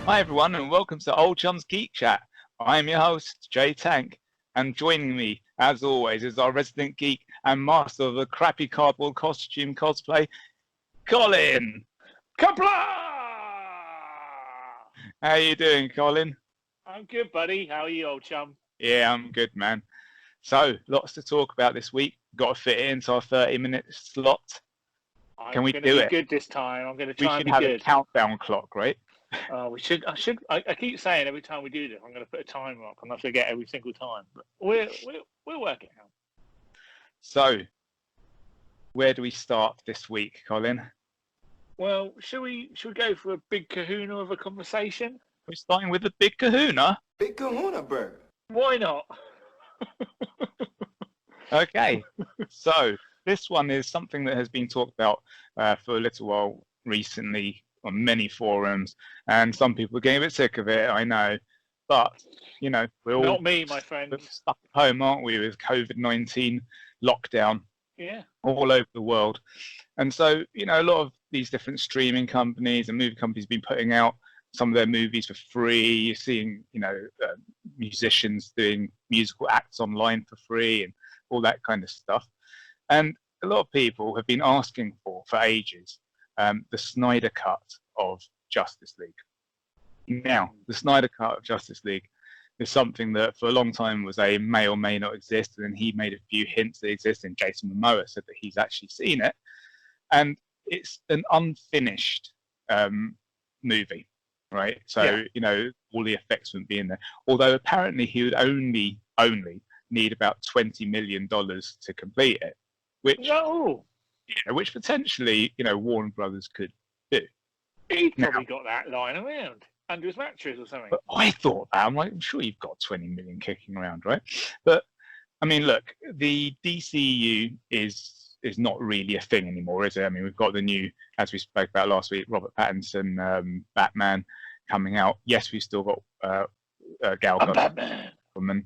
Hi everyone and welcome to Old Chums Geek Chat. I'm your host, Jay Tank, and joining me, as always, is our resident geek and master of the crappy cardboard costume cosplay, Colin. Kapla! How you doing, Colin? I'm good, buddy. How are you, old chum? Yeah, I'm good, man. So, lots to talk about this week. Got to fit it into our 30-minute slot. Can we do it? I'm going to be good this time. I'm going to try and be good. We should have a countdown clock, right? We should. I keep saying every time we do this, I'm going to put a timer up, and I forget every single time. But we'll work it out. So, where do we start this week, Colin? Well, should we go for a big kahuna of a conversation? We're starting with the big kahuna. Big kahuna burger. Why not? Okay, so this one is something that has been talked about for a little while recently on many forums, and some people are getting a bit sick of it, I know. But, you know, we're all Not me, my friend. stuck at home, aren't we, with COVID-19 lockdown Yeah. all over the world. And so, you know, a lot of these different streaming companies and movie companies have been putting out some of their movies for free. You're seeing, you know, musicians doing musical acts online for free and all that kind of stuff. And a lot of people have been asking for ages, the Snyder cut of Justice League. Now, the Snyder cut of Justice League is something that for a long time was a may or may not exist, and then he made a few hints that exist, and Jason Momoa said that he's actually seen it. And it's an unfinished movie, right? So, Yeah. you know, all the effects wouldn't be in there. Although apparently he would only need about $20 million to complete it, which potentially, you know, Warner Brothers could do. He's probably got that lying around under his mattress or something. But I thought that, I'm like, I'm sure you've got 20 million kicking around, right? But I mean, look, the DCU is not really a thing anymore, is it? I mean, we've got the new, as we spoke about last week, Robert Pattinson, Batman coming out. Yes, we've still got Gal Gadot, Batman.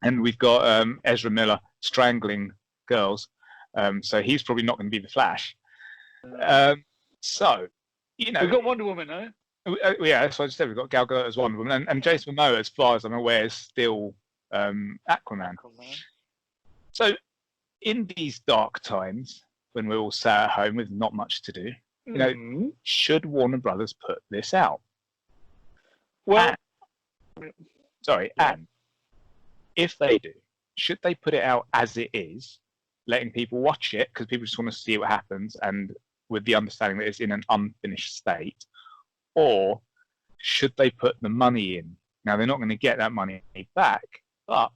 And we've got Ezra Miller strangling girls. So he's probably not going to be the Flash. So, you know, We've got Wonder Woman, though. Yeah, that's what I just said. We've got Gal Gadot as Wonder Woman, and Jason Momoa, as far as I'm aware, is still Aquaman. So, in these dark times, when we're all sat at home with not much to do, you know, should Warner Brothers put this out? Well, and if they do, should they put it out as it is, letting people watch it because people just want to see what happens, and with the understanding that it's in an unfinished state? Or should they put the money in? Now, they're not going to get that money back, but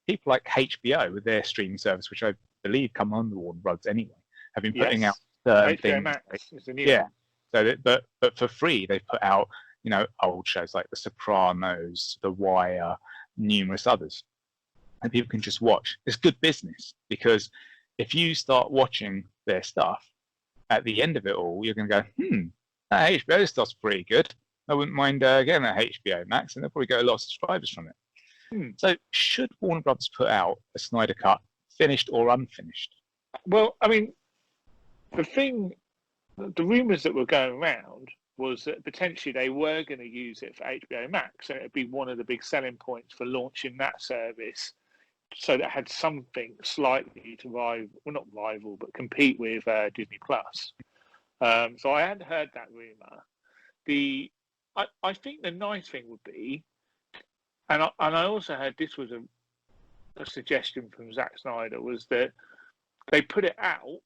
people like HBO with their streaming service, which I believe come under Warner Brothers anyway, have been putting out certain things. Max is the new Yeah. one. So that, but for free, they've put out, you know, old shows like The Sopranos, The Wire, numerous others. And people can just watch. It's good business, because if you start watching their stuff, at the end of it all, you're going to go, that HBO stuff's pretty good. I wouldn't mind getting that HBO Max, and they'll probably get a lot of subscribers from it. So should Warner Brothers put out a Snyder cut, finished or unfinished? Well, I mean, the rumours that were going around was that potentially they were going to use it for HBO Max, and it would be one of the big selling points for launching that service, so that had something slightly to rival, but compete with Disney Plus. So I hadn't heard that rumour. I think the nice thing would be, and I also heard this was a suggestion from Zack Snyder, was that they put it out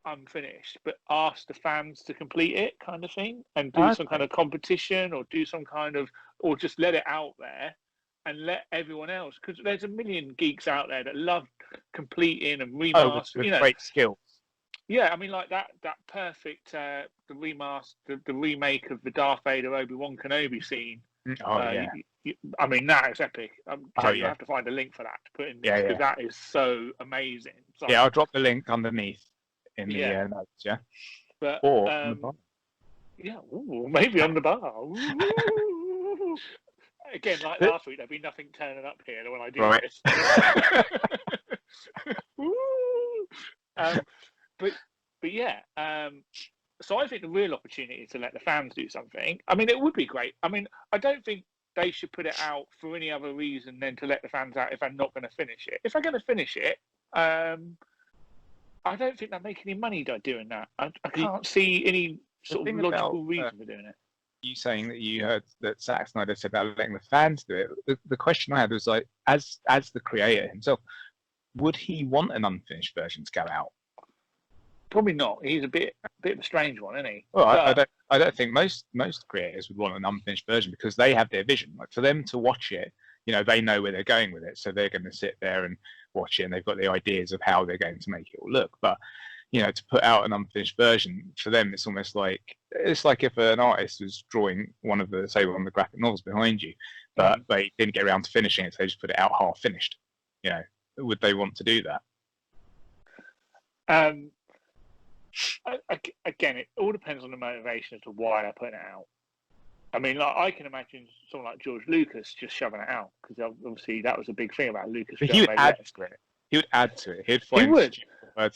unfinished, but ask the fans to complete it, kind of thing, and do some kind of competition, or do some kind of, or just let it out there and let everyone else, because there's a million geeks out there that love completing and remaster, with great skills. Yeah, I mean, like that perfect the remake of the Darth Vader Obi-Wan Kenobi scene. I mean, that is epic. You have to find a link for that to put in this, because that is so amazing. So, I'll drop the link underneath in the notes. Yeah, but or on the bar. Maybe on the bar. Again, like last week, there'd be nothing turning up here when I do this. But yeah, So I think the real opportunity is to let the fans do something. I mean, it would be great. I mean, I don't think they should put it out for any other reason than to let the fans out if they're not going to finish it. If they're going to finish it, I don't think they'll make any money by doing that. I can't see any sort of logical reason for doing it. You saying that you heard that Zack Snyder said about letting the fans do it. The question I had was like, as the creator himself, would he want an unfinished version to go out? Probably not. He's a bit of a strange one, isn't he? Well, I don't think most creators would want an unfinished version because they have their vision. Like for them to watch it, they know where they're going with it, so they're going to sit there and watch it, and they've got the ideas of how they're going to make it all look. But to put out an unfinished version for them, it's almost like if an artist was drawing one of the graphic novels behind you, but they didn't get around to finishing it, so they just put it out half finished. Would they want to do that? Again, it all depends on the motivation as to why they're putting it out. I mean, like I can imagine someone like George Lucas just shoving it out because obviously that was a big thing about Lucas. He would add to it. He would add to it. He'd find words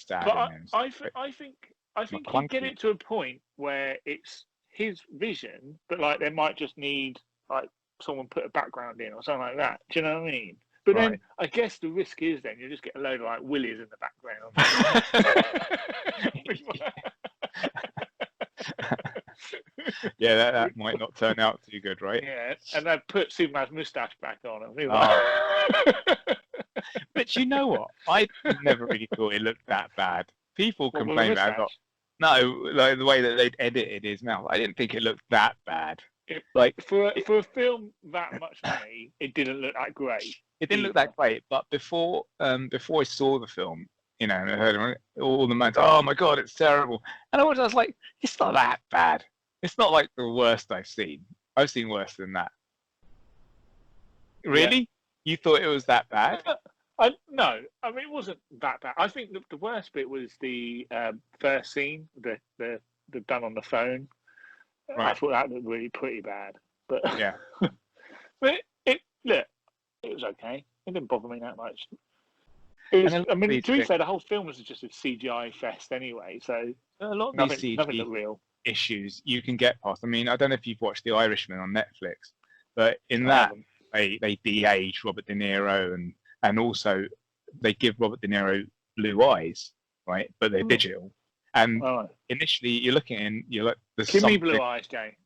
to add. But I think he'd get it to a point where it's his vision, but like they might just need like someone put a background in or something like that. Do you know what I mean? But then I guess the risk is then you just get a load of like willies in the background. Yeah, that might not turn out too good, right? Yeah, and they've put Superman's moustache back on. But you know what? I never really thought it looked that bad. People complain about it. No, like the way that they'd edited his mouth. I didn't think it looked that bad. For a film that much money, it didn't look that great. It didn't look that great, but before I saw the film, and I heard all the man, oh my god, it's terrible, and I was like, it's not that bad. It's not like the worst I've seen. I've seen worse than that. Really? Yeah. You thought it was that bad? No, I mean it wasn't that bad. I think the worst bit was the first scene, the done on the phone. Right. I thought that looked really pretty bad, but yeah. But it was okay. It didn't bother me that much. To be fair, the whole film was just a CGI fest anyway, so a lot of these nothing looked real. Issues you can get past. I mean, I don't know if you've watched The Irishman on Netflix, but in that they de-age Robert De Niro and also they give Robert De Niro blue eyes, right? But they're digital. And initially you're looking in, give me blue eyes, Jay.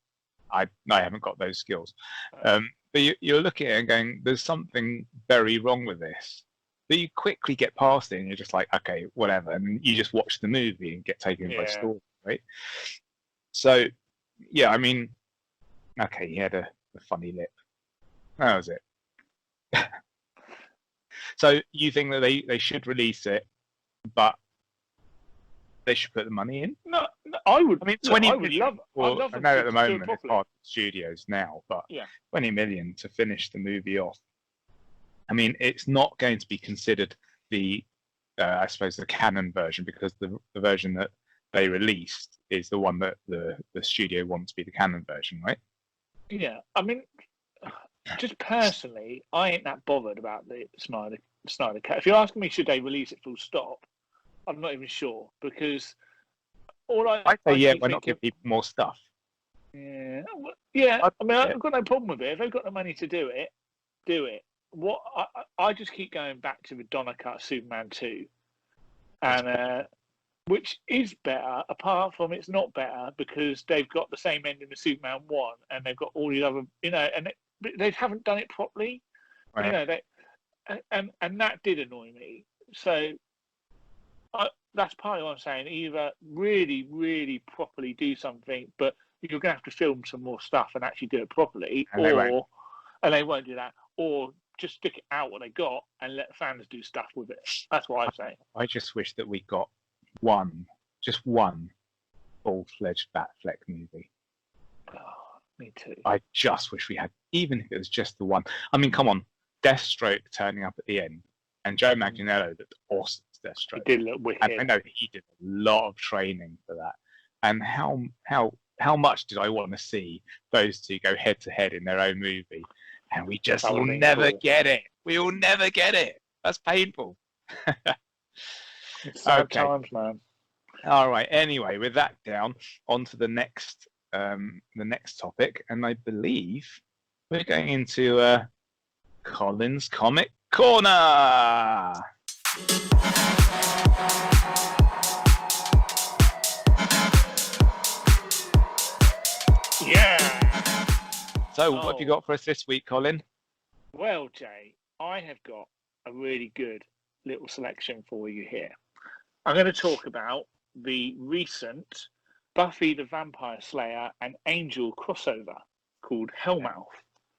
I haven't got those skills. But you're looking at it and going, there's something very wrong with this. But you quickly get past it and you're just like, okay, whatever. And you just watch the movie and get taken by story, right? So, yeah, I mean, okay, he had a funny lip. That was it. So you think that they should release it, but they should put the money in? No, I would. I mean, 20 million. I know at the moment it's hard for studios now, but 20 million to finish the movie off. I mean, it's not going to be considered the, I suppose, the canon version because the version that they released is the one that the studio wants to be the canon version, right? Yeah, I mean, just personally, I ain't that bothered about the Snyder Cut. If you're asking me, should they release it full stop? I'm not even sure because I say why not give people more stuff? Yeah. I mean, I've got no problem with it. If they've got the money to do it, do it. What I just keep going back to the Donner Cut Superman 2, and which is better. Apart from it's not better because they've got the same ending as Superman 1, and they've got all these other, and they haven't done it properly. Right. And that did annoy me. So that's partly what I'm saying. Either really, really properly do something, but you're going to have to film some more stuff and actually do it properly, and they won't do that, or just stick it out what they got and let fans do stuff with it. That's what I say. I just wish that we got just one full-fledged Batfleck movie. Oh, me too. I just wish we had, even if it was just the one. I mean, come on, Deathstroke turning up at the end, and Joe Manganiello looked awesome as Deathstroke. He did look wicked. And I know he did a lot of training for that. And how much did I want to see those two go head-to-head in their own movie? And we just will never get it. We will never get it. That's painful. It's sad times, man. All right. Anyway, with that down, on to the next topic, and I believe we're going into Colins Comic Corner. Yeah. So, what have you got for us this week, Colin? Well, Jay, I have got a really good little selection for you here. I'm going to talk about the recent Buffy the Vampire Slayer and Angel crossover called Hellmouth.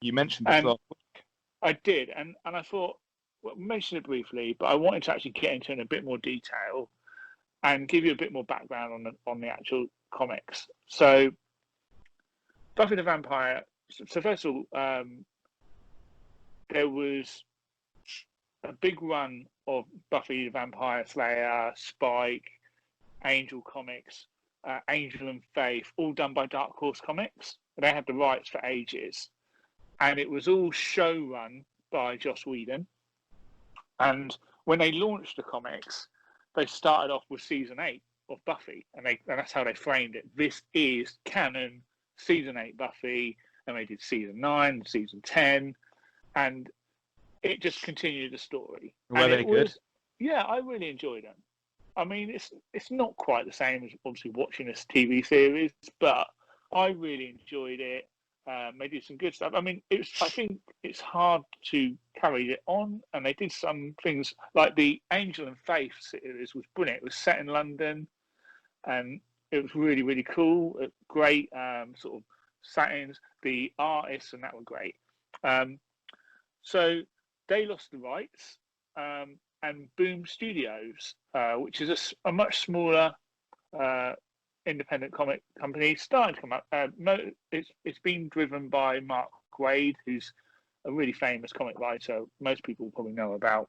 You mentioned this last week. I did, and I thought, well, mention it briefly, but I wanted to actually get into it in a bit more detail and give you a bit more background on the actual comics. So, Buffy the Vampire. So first of all, there was a big run of Buffy the Vampire Slayer, Spike, Angel comics, Angel and Faith, all done by Dark Horse Comics. They had the rights for ages, and it was all show run by Joss Whedon. And when they launched the comics, they started off with season 8 of Buffy, and that's how they framed it. This is canon season 8 Buffy, and they did season 9, season 10, and it just continued the story. Were they good? Yeah, I really enjoyed it. I mean, it's not quite the same as obviously watching this TV series, but I really enjoyed it. They did some good stuff. I mean, I think it's hard to carry it on, and they did some things like the Angel and Faith series was brilliant. It was set in London, and it was really, really cool. Great sort of settings. The artists and that were great. So they lost the rights, and Boom Studios, which is a much smaller independent comic company, started to come up. It's been driven by Mark Waid, who's a really famous comic writer. Most people probably know about.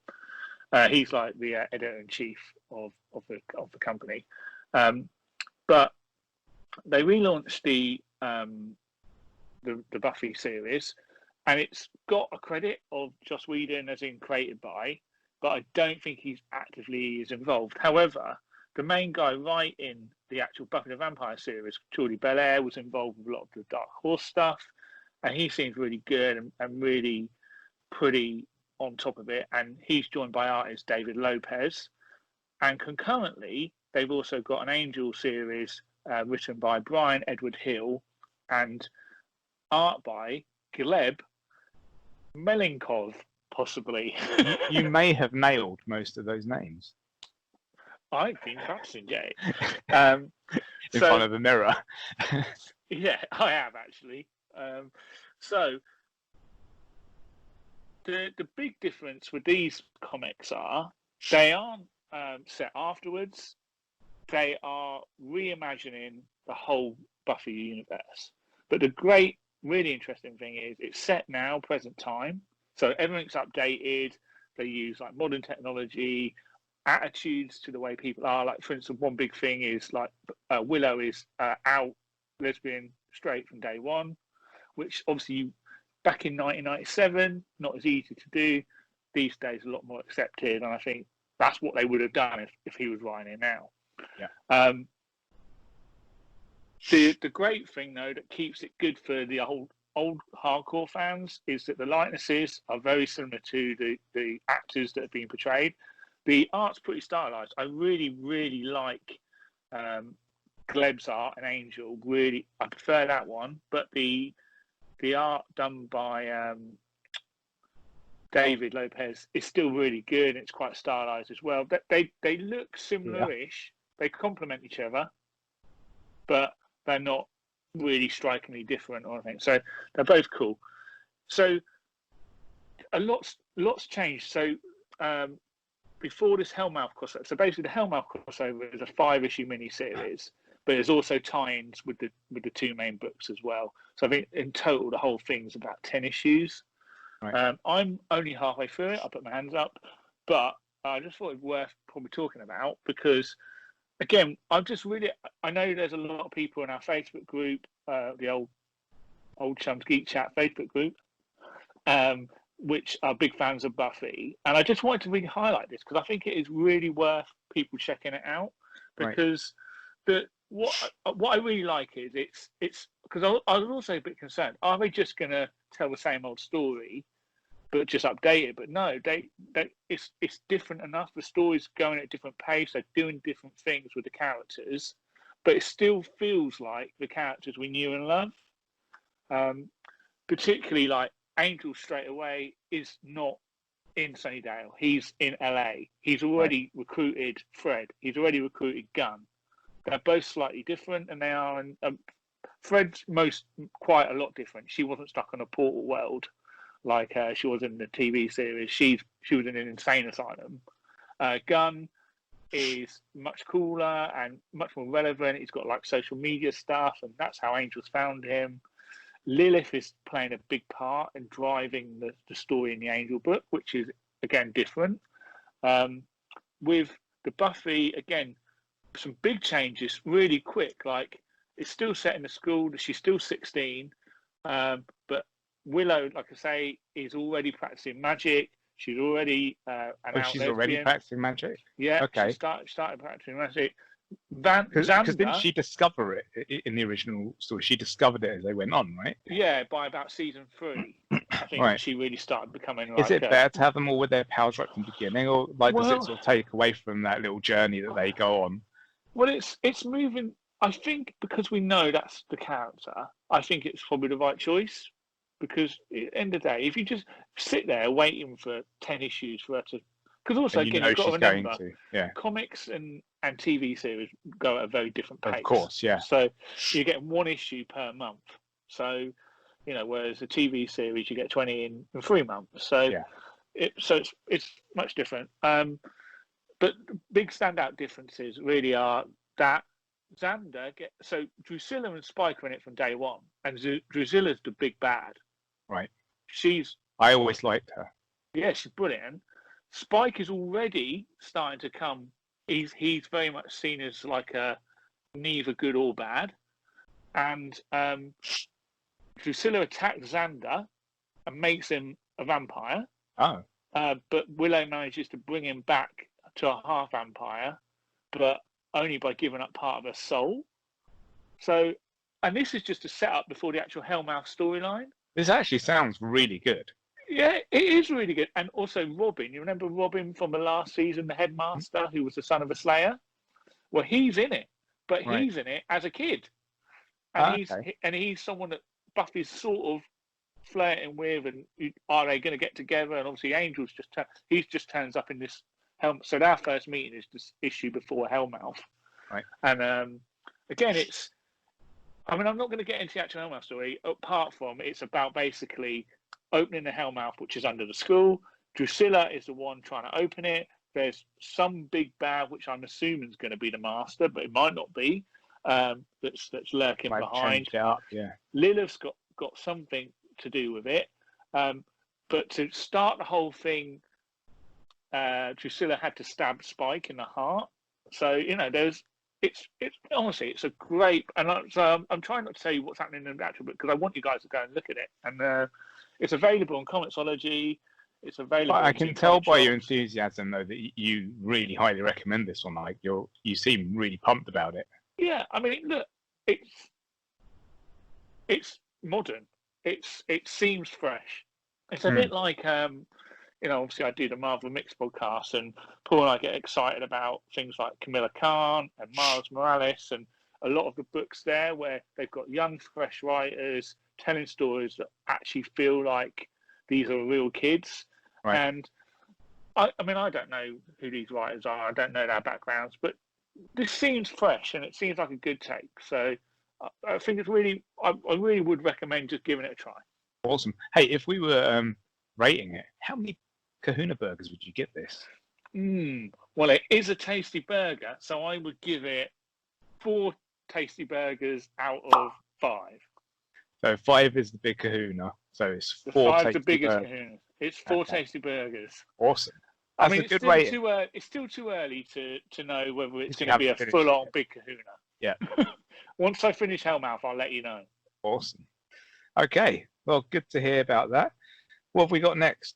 He's like the editor-in-chief of the company. But they relaunched the Buffy series, and it's got a credit of Joss Whedon as in created by, but I don't think he's actively is involved. However, the main guy writing the actual Buffy the Vampire series, Jordie Bellaire, was involved with a lot of the Dark Horse stuff, and he seems really good and really pretty on top of it. And he's joined by artist David Lopez, and concurrently they've also got an Angel series written by Bryan Edward Hill and art by Gleb Melnikov, possibly. You may have nailed most of those names. I've been practicing, Jay. In front of the mirror. Yeah, I have actually. So the big difference with these comics are they aren't set afterwards. They are reimagining the whole Buffy universe. But the great, really interesting thing is it's set now, present time. So everything's updated. They use like modern technology, attitudes to the way people are. Like, for instance, one big thing is like Willow is out lesbian, straight from day one, which obviously back in 1997, not as easy to do. These days, a lot more accepted, and I think that's what they would have done if he was writing it now. Yeah. The great thing though that keeps it good for the old hardcore fans is that the likenesses are very similar to the actors that have been portrayed. The art's pretty stylized. I really, really like Gleb's art and Angel. Really, I prefer that one. But the art done by David Lopez is still really good. It's quite stylized as well. They look similar-ish. Yeah. They complement each other, but they're not really strikingly different or anything. So they're both cool. So a lot's changed. So before this Hellmouth crossover, so basically the Hellmouth crossover is a 5-issue miniseries, but there's also tie-ins with the two main books as well. So I think in total the whole thing's about 10 issues. Right. I'm only halfway through it. I put my hands up, but I just thought it was worth probably talking about because, again, I know there's a lot of people in our Facebook group, the old Chums Geek Chat Facebook group, which are big fans of Buffy. And I just wanted to really highlight this because I think it is really worth people checking it out because what I really like is it's because I was also a bit concerned. Are they just going to tell the same old story, but just update it? But no, it's different enough. The story's going at a different pace. They're doing different things with the characters, but it still feels like the characters we knew and loved. Particularly like Angel straight away is not in Sunnydale. He's in LA. He's already recruited Fred. He's already recruited Gun. They're both slightly different, and they are. Fred's quite a lot different. She wasn't stuck on a portal world like she was in the TV series. She was in an insane asylum. Gun is much cooler and much more relevant. He's got like social media stuff, and that's how Angel's found him. Lilith is playing a big part in driving the story in the Angel book, which is again different. With the Buffy, again, some big changes really quick. Like it's still set in the school. She's still 16, but Willow, like I say, is already practicing magic. She's already she's already practicing magic. Yeah, okay. She started practicing magic. Because didn't she discover it in the original story? She discovered it as they went on, right? Yeah, by about season 3, I think she really started becoming. Like, is it better to have them all with their powers right from the beginning, or like does it sort of take away from that little journey that they go on? Well, it's moving. I think because we know that's the character, I think it's probably the right choice. Because at the end of the day, if you just sit there waiting for 10 issues for her to, because also again you've got to remember, comics and TV series go at a very different pace. Of course, yeah. So you get 1 issue per month. So whereas a TV series you get 20 in 3 months. So it's much different. But big standout differences really are that Xander so Drusilla and Spike are in it from day one, and Drusilla's the big bad. Right. I always liked her. Yeah, she's brilliant. Spike is already starting to come. He's very much seen as like a neither good or bad. And Drusilla attacks Xander and makes him a vampire. Oh. But Willow manages to bring him back to a half vampire, but only by giving up part of her soul. So, and this is just a setup before the actual Hellmouth storyline. This actually sounds really good. Yeah, it is really good. And also Robin. You remember Robin from the last season, the headmaster who was the son of a slayer? Well, he's in it, but he's in it as a kid. And he's someone that Buffy's sort of flirting with, and are they going to get together? And obviously Angel's just turns up in this Hellmouth. So our first meeting is this issue before Hellmouth. Right. And again, I'm not going to get into the actual Hellmouth story, apart from it's about basically opening the Hellmouth, which is under the school. Drusilla is the one trying to open it. There's some big bad, which I'm assuming is going to be the master, but it might not be. That's lurking behind. It up, yeah. Lilith's got something to do with it. But to start the whole thing, Drusilla had to stab Spike in the heart. So it's honestly it's a great, and I'm trying not to tell you what's happening in the actual book because I want you guys to go and look at it. And it's available on Comixology. It's available. I can tell by your enthusiasm though that you really highly recommend this one. Like you seem really pumped about it. Yeah, I mean, look, it's modern. It seems fresh. It's a bit like obviously I do the Marvel Mix podcast, and Paul and I get excited about things like Camilla Khan and Miles Morales, and a lot of the books there where they've got young, fresh writers telling stories that actually feel like these are real kids. Right. And I mean, I don't know who these writers are. I don't know their backgrounds, but this seems fresh and it seems like a good take. So I think it's really, I really would recommend just giving it a try. Awesome. Hey, if we were rating it, how many kahuna burgers would you give this? Well, it is a tasty burger, so I would give it 4 tasty burgers out of 5. So 5 is the big kahuna. So it's 4 tasty the biggest burgers. Kahuna. It's 4 tasty burgers. Awesome. That's a good rating. It's still too early to know whether it's going to be a full-on big kahuna. Yeah. Once I finish Hellmouth, I'll let you know. Awesome. Okay. Well, good to hear about that. What have we got next?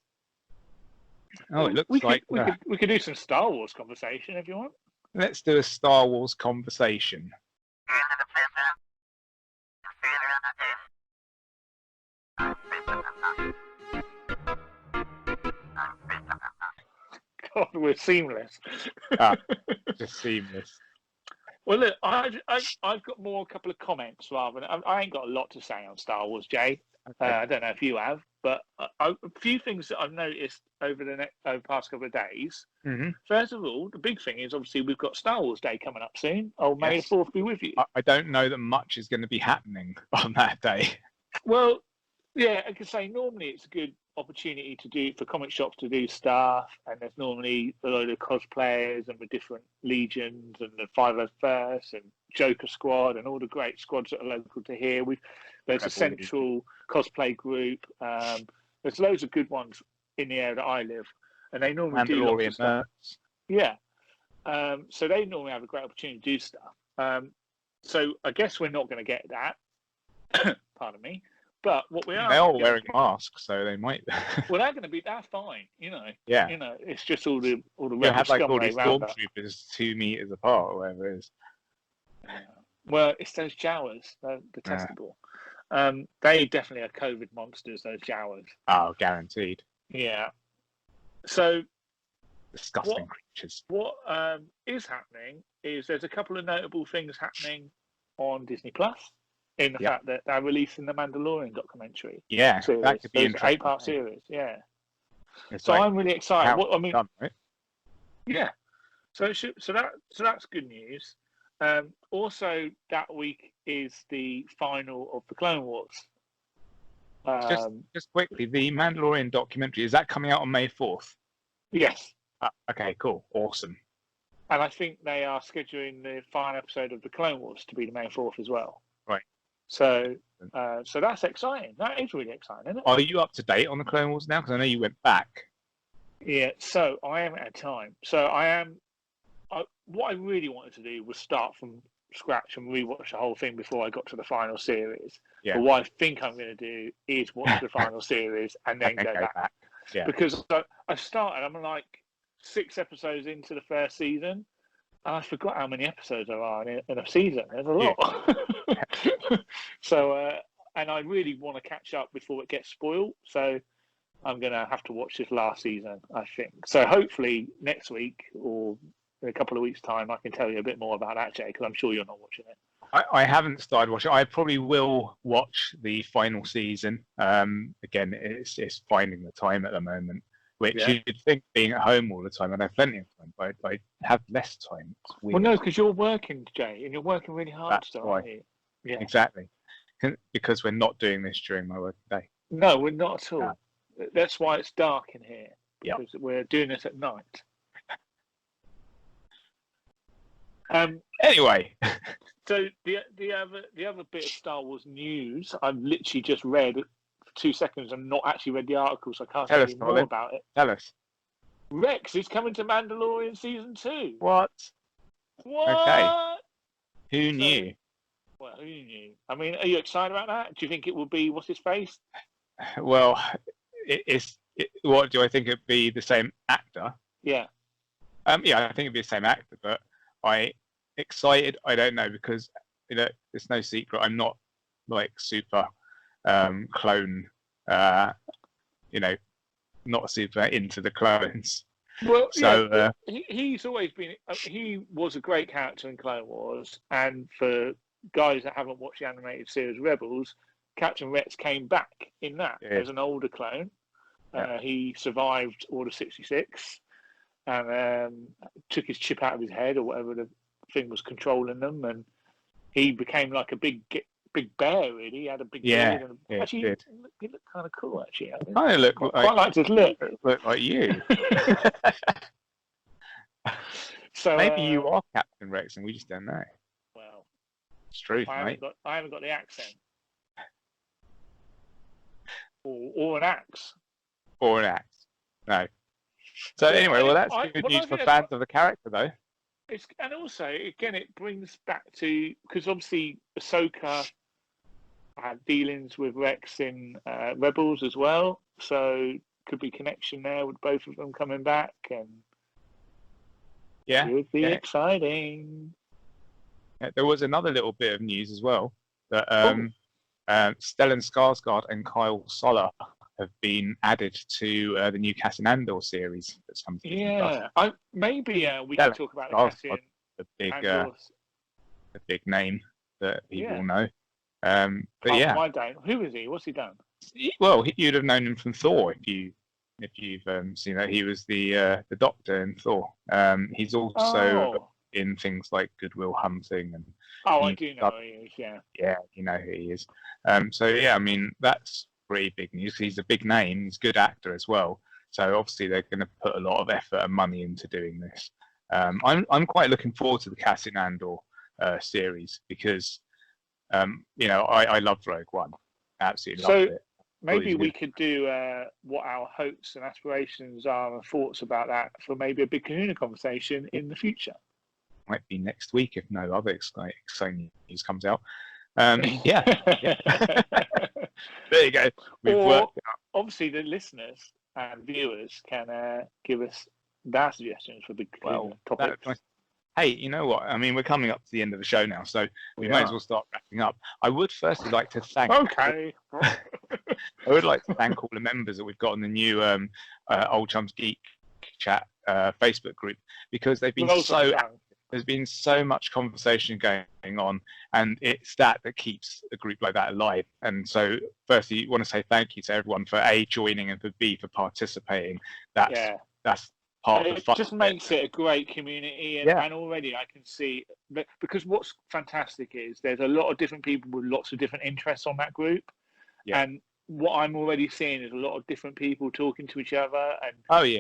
Oh, it looks we could do some Star Wars conversation if you want. let's do a Star Wars conversation. God, we're seamless. Just seamless. Well, look, I've got more a couple of comments rather than I ain't got a lot to say on Star Wars, Jay. Okay. I don't know if you have, but a few things that I've noticed over the past couple of days. Mm-hmm. First of all, the big thing is obviously we've got Star Wars Day coming up soon. Oh, May Yes. the 4th be with you. I don't know that much is going to be happening on that day. Well, yeah, I could say normally it's a good opportunity to do for comic shops to do stuff, and there's normally a load of cosplayers and with different legions and the 501st and Joker Squad and all the great squads that are local to here. There's a central cosplay group. There's loads of good ones in the area that I live, and they normally do lots of stuff. Yeah. So they normally have a great opportunity to do stuff. So I guess we're not going to get that. Pardon me. But what we are... They're all wearing masks, so they might... Well, that's fine, you know. Yeah. You know, it's just all the You have like all these around stormtroopers 2 meters apart, or whatever it is. Well, it's those Jawas. They're detestable. They definitely are COVID monsters, those Jawas. Oh, guaranteed. Yeah. So... Disgusting creatures. What is happening is there's a couple of notable things happening on Disney Plus in the fact that they're releasing the Mandalorian documentary. Yeah, series. that could be interesting. 8-part series, yeah. It's so like I'm really excited. Done, right? Yeah. So that's good news. Also, that week is the final of the Clone Wars. Just quickly, the Mandalorian documentary, is that coming out on May 4th? Yes. Okay, cool. Awesome. And I think they are scheduling the final episode of the Clone Wars to be the May 4th as well. Right. So that's exciting. That is really exciting, isn't it? Are you up to date on the Clone Wars now? Because I know you went back. Yeah, so I am at a time. So I am... what I really wanted to do was start from scratch and rewatch the whole thing before I got to the final series. Yeah. But what I think I'm going to do is watch the final series and then go back. Yeah. Because I'm like 6 episodes into the first season, and I forgot how many episodes there are in a season. There's a lot. Yeah. So, and I really want to catch up before it gets spoiled. So I'm going to have to watch this last season, I think. So hopefully next week or in a couple of weeks' time, I can tell you a bit more about that, Jay, because I'm sure you're not watching it. I haven't started watching. I probably will watch the final season. Again, it's finding the time at the moment, which you'd think being at home all the time, I'd have plenty of time, but I have less time. It's weird. Well, no, because you're working, Jay, and you're working really hard. That's why. Yeah. Exactly. Because we're not doing this during my working day. No, we're not at all. No. That's why it's dark in here, because we're doing this at night. Anyway, so the other bit of Star Wars news I've literally just read for 2 seconds and not actually read the article, so I can't tell you more about it. Tell us. Rex is coming to Mandalorian season 2. What? Okay. Who So, knew? Well, who knew? I mean, are you excited about that? Do you think it will be what's his face? Well, what do I think it'd be the same actor? Yeah. Yeah, I think it'd be the same actor, but excited, I don't know, because it's no secret I'm not like super clone not super into the clones. Well, so he's always been. He was a great character in Clone Wars, and for guys that haven't watched the animated series Rebels, Captain Rex came back in that as an older clone. He survived Order 66 and took his chip out of his head or whatever the thing was controlling them, and he became like a big bear. Really, he had a big beard. And actually, he looked kind of cool. Actually, I kind of looked quite like his look. Look like you. So maybe you are Captain Rex, and we just don't know. Well, it's true, mate. I haven't got the accent, or an axe. Or an axe. No. So anyway, well, that's good news for fans of the character, though. And also, again, it brings back to, because obviously Ahsoka had dealings with Rex in Rebels as well, so could be connection there with both of them coming back, and Yeah. Should be exciting. Yeah, there was another little bit of news as well that Stellan Skarsgård and Kyle Soller have been added to the new Cassian Andor series that's coming to Disney Plus. Maybe we can talk about the Cassian the big name that people know. But I don't. Who is he? What's he done? Well, you'd have known him from Thor if you've seen that. He was the Doctor in Thor. He's also in things like Good Will Hunting and. I do know who he is. Yeah. Yeah, you know who he is. So yeah, I mean that's pretty big news. He's a big name. He's a good actor as well. So obviously they're going to put a lot of effort and money into doing this. I'm quite looking forward to the Cassian Andor series because I loved Rogue One. Absolutely loved it. Maybe we could do what our hopes and aspirations are and thoughts about that for maybe a big kahuna conversation in the future. Might be next week if no other exciting news comes out. Yeah. There you go. We've worked out. Obviously, the listeners and viewers can give us their suggestions for big topics. Hey, you know what? I mean, we're coming up to the end of the show now, so we may as well start wrapping up. I would firstly like to thank. Okay. I would like to thank all the members that we've got in the new Old Chums Geek Chat Facebook group because they've been There's been so much conversation going on, and it's that keeps a group like that alive. And so, firstly, you want to say thank you to everyone for A, joining, and for B, for participating. That's part of the fun. It just makes it a great community, and already I can see that, because what's fantastic is there's a lot of different people with lots of different interests on that group, and what I'm already seeing is a lot of different people talking to each other, and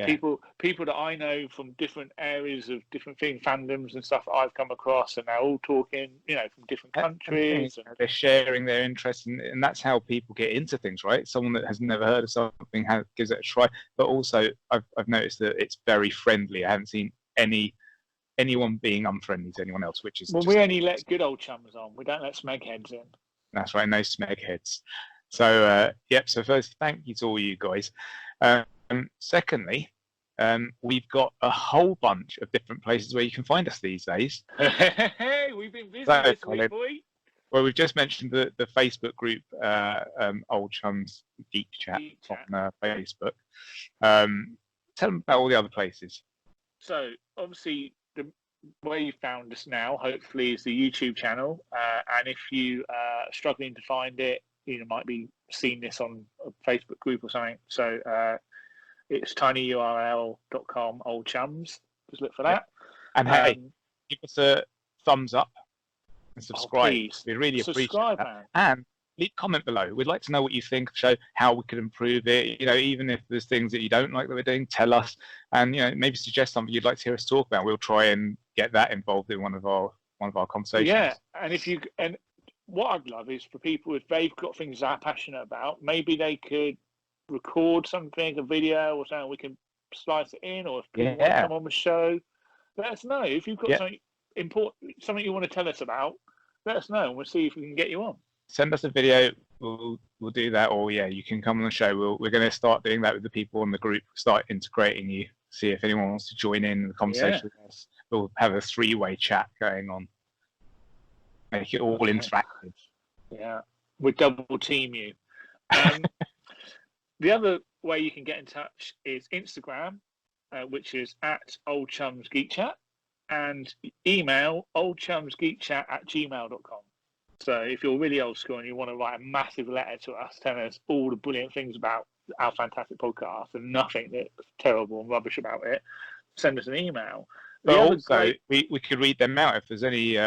people that I know from different areas of different fandoms and stuff that I've come across, and they're all talking, from different countries. And they're sharing their interests, and that's how people get into things, right? Someone that has never heard of something gives it a try. But also, I've noticed that it's very friendly. I haven't seen anyone being unfriendly to anyone else, which is we only let good old chums on. We don't let smegheads in. That's right, no smegheads. So, so first, thank you to all you guys. Secondly, we've got a whole bunch of different places where you can find us these days. Hey, we've been busy this week, boy. Well, we've just mentioned the Facebook group, Old Chums Geek Chat on Facebook. Tell them about all the other places. So, obviously, the way you found us now, hopefully, is the YouTube channel. And if you are struggling to find it, you might be seeing this on a Facebook group or something. So it's tinyurl.com Old Chums. Just look for that. And hey, give us a thumbs up and subscribe. We really appreciate that. Man. And leave a comment below. We'd like to know what you think of the show, how we could improve it. Even if there's things that you don't like that we're doing, tell us. And maybe suggest something you'd like to hear us talk about. We'll try and get that involved in one of our conversations. Yeah, and what I'd love is for people, if they've got things they're passionate about, maybe they could record something, a video or something, we can slice it in, or if people want to come on the show, let us know. If you've got something important, something you want to tell us about, let us know and we'll see if we can get you on. Send us a video, we'll do that, or you can come on the show. We're going to start doing that with the people in the group, start integrating you, see if anyone wants to join in the conversation with us. We'll have a 3-way chat going on. Make it all interactive. Yeah, we'll double team you. The other way you can get in touch is Instagram, which is at Old Chums Geek Chat, and email oldchumsgeekchat@gmail.com. So if you're really old school and you want to write a massive letter to us, telling us all the brilliant things about our fantastic podcast and nothing that's terrible and rubbish about it, send us an email. But also, we could read them out if there's any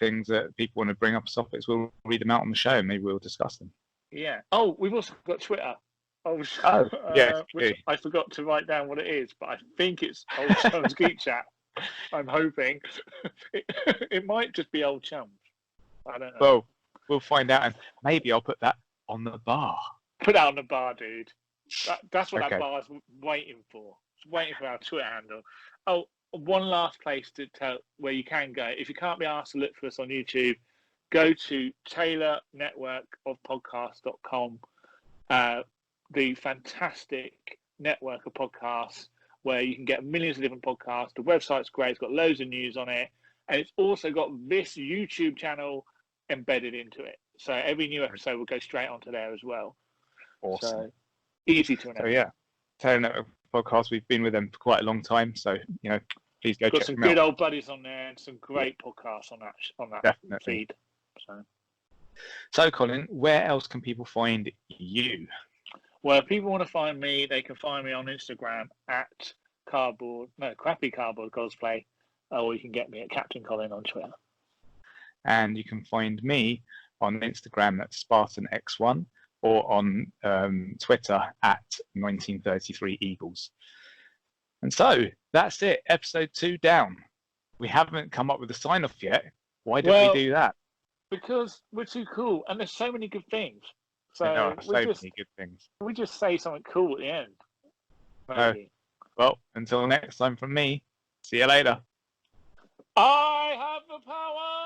things that people want to bring up as topics. We'll read them out on the show and maybe we'll discuss them. Yeah. Oh, we've also got Twitter. Which I forgot to write down what it is, but I think it's Old Chums Geek Chat. I'm hoping. It might just be Old Chums. I don't know. Well, we'll find out, and maybe I'll put that on the bar. Put that on the bar, dude. That's what that bar's waiting for. It's waiting for our Twitter handle. Oh, one last place to tell where you can go. If you can't be asked to look for us on YouTube, go to TaylorNetworkOfPodcasts.com. The fantastic network of podcasts where you can get millions of different podcasts. The website's great. It's got loads of news on it. And it's also got this YouTube channel embedded into it. So every new episode will go straight onto there as well. Awesome. So easy to enable. So yeah, TaylorNetwork podcast. We've been with them for quite a long time. So, please go Got check some them out. good old buddies on there and some great podcasts on that Definitely. feed. So, Colin, where else can people find you? Well, if people want to find me, they can find me on Instagram at Crappy Cardboard Cosplay, or you can get me at Captain Colin on Twitter. And you can find me on Instagram at SpartanX1 or on Twitter at 1933 Eagles. And so that's it. Episode 2 down. We haven't come up with a sign-off yet. Why did we do that? Because we're too cool, and there's so many good things. So there are so many good things. We just say something cool at the end. No. Well, until next time from me, see you later. I have the power!